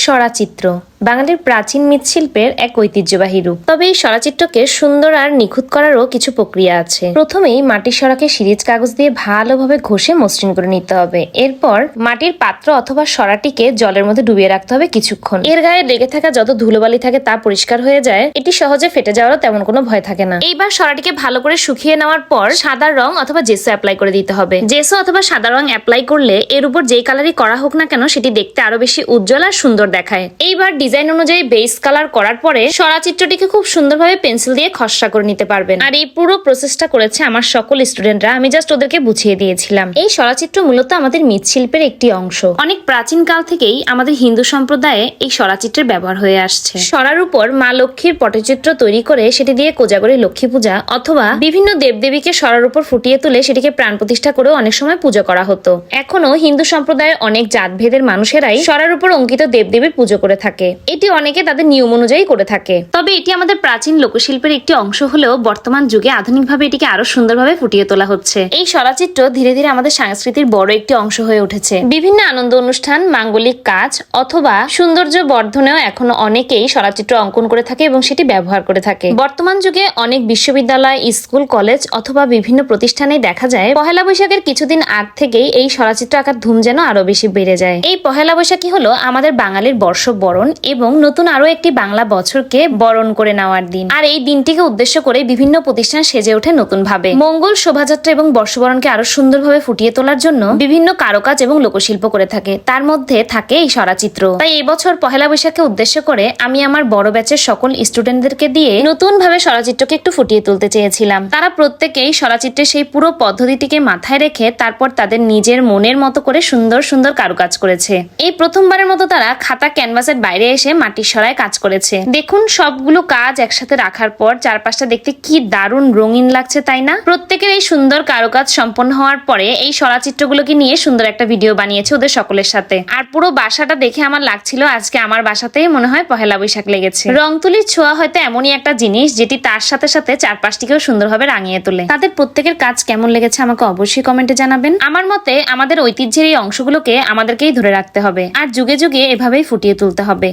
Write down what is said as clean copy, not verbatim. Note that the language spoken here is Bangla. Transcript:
সরাচিত্র বাঙালির প্রাচীন মৃৎশিল্পের এক ঐতিহ্যবাহী রূপ। তবে এই সরাচিত্রকে সুন্দর আর নিখুঁত করারও কিছু প্রক্রিয়া আছে। প্রথমেই মাটির সরাকে সিরিজ কাগজ দিয়ে ভালোভাবে ঘষে মসৃণ করে নিতে হবে। এরপর মাটির পাত্র অথবা সরাটিকে জলের মধ্যে ডুবিয়ে রাখতে হবে কিছুক্ষণ। এর গায়ে লেগে থাকা যত ধুলোবালি থাকে তা পরিষ্কার হয়ে যায়। এটি সহজে ফেটে যাওয়ারও তেমন কোনো ভয় থাকে না। এইবার সরাটিকে ভালো করে শুকিয়ে নেওয়ার পর সাদা রং অথবা জেসো অ্যাপ্লাই করে দিতে হবে। জেসো অথবা সাদা রং অ্যাপ্লাই করলে এর উপর যেই কালারই করা হোক না কেন সেটি দেখতে আরো বেশি উজ্জ্বল আর সুন্দর দেখায়। এইবার ডিজাইন অনুযায়ী বেস কালার করার পরে সরাচিত্রটিকে খুব সুন্দরভাবে পেন্সিল দিয়ে খসড়া করে নিতে পারবেন। আর এই পুরো প্রসেসটা করেছে আমার সকল স্টুডেন্টরা, আমি জাস্ট ওদেরকে বুঝিয়ে দিয়েছিলাম। এই সরাচিত্র মূলত আমাদের মৃৎশিল্পের একটি অংশ। অনেক প্রাচীন কাল থেকেই আমাদের হিন্দু সম্প্রদায়ে এই সরাচিত্রের ব্যবহার হয়ে আসছে। সরার উপর মা লক্ষ্মীর পটচিত্র তৈরি করে সেটি দিয়ে কোজাগরী লক্ষ্মী পূজা অথবা বিভিন্ন দেবদেবীকে সরার উপর ফুটিয়ে তুলে সেটিকে প্রাণ প্রতিষ্ঠা করেও অনেক সময় পূজা করা হতো। এখনো হিন্দু সম্প্রদায়ের অনেক জাতভেদের মানুষেরাই সরার উপর অঙ্কিত দেবদেবীর পুজো করে থাকে। এটি অনেকে তাদের নিয়ম অনুযায়ী করে থাকে। তবে এটি আমাদের প্রাচীন লোকশিল্পের একটি অংশ হলেও বর্তমান যুগে আধুনিকভাবে এটিকে আরো সুন্দরভাবে ফুটিয়ে তোলা হচ্ছে। এই সরাচিত্র ধীরে ধীরে আমাদের সংস্কৃতির বড় একটি অংশ হয়ে উঠেছে। বিভিন্ন আনন্দ অনুষ্ঠান, মাঙ্গলিক কাজ অথবা সৌন্দর্য বর্ধনেও এখনো অনেকেই সরাচিত্র অঙ্কন করে থাকে এবং সেটি ব্যবহার করে থাকে। বর্তমান যুগে অনেক বিশ্ববিদ্যালয়, স্কুল, কলেজ অথবা বিভিন্ন প্রতিষ্ঠানে দেখা যায় পহেলা বৈশাখের কিছুদিন আগ থেকেই এই সরাচিত্র আঁকার ধুম যেন আরো বেশি বেড়ে যায়। এই পহেলা বৈশাখী হলো আমাদের বাঙালির বর্ষবরণ এবং নতুন আরো একটি বাংলা বছরকে বরণ করে নেওয়ার দিন। আর এই দিনটিকে উদ্দেশ্য করে বিভিন্ন প্রতিষ্ঠান সেজে ওঠে নতুন ভাবে। মঙ্গল শোভাযাত্রা এবং বর্ষবরণকে আরো সুন্দরভাবে ফুটিয়ে তোলার জন্য বিভিন্ন কারুকাজ এবং লোকশিল্প করে থাকে। তার মধ্যে থাকে এই সরাচিত্র। তাই এই বছর পহেলা বৈশাখকে উদ্দেশ্য করে আমি আমার বড় ব্যাচের সকল স্টুডেন্টদেরকে দিয়ে নতুন ভাবে সরাচিত্রকে একটু ফুটিয়ে তুলতে চেয়েছিলাম। তারা প্রত্যেকেই সরাচিত্রের সেই পুরো পদ্ধতিটিকে মাথায় রেখে তারপর তাদের নিজের মনের মতো করে সুন্দর সুন্দর কারুকাজ করেছে। এই প্রথমবারের মতো তারা খাতা ক্যানভাসের বাইরে এসে মাটির সরায় কাজ করেছে। দেখুন সবগুলো কাজ একসাথে রাখার পর চারপাশটা দেখতে কি দারুণ রঙিন লাগছে, তাই না? প্রত্যেকের এই সুন্দর কারুকাজ সম্পন্ন হওয়ার পরে এই সরাচিত্রগুলোকে নিয়ে সুন্দর একটা ভিডিও বানিয়েছে ওদের সকলের সাথে। আর পুরো বাসাটা দেখে আমার লাগছিল আজকে আমার বাসাতেই মনে হয় পহেলা বৈশাখ লেগেছে। রং তুলির ছোঁয়া হয়তো এমনই একটা জিনিস যেটি তার সাথে সাথে চারপাশটিকেও সুন্দরভাবে রাঙিয়ে তোলে। তাদের প্রত্যেকের কাজ কেমন লেগেছে আমাকে অবশ্যই কমেন্টে জানাবেন। আমার মতে আমাদের ঐতিহ্যের এই অংশগুলোকে আমাদেরকেই ধরে রাখতে হবে আর যুগে যুগে এভাবেই ফুটিয়ে তুলতে হবে।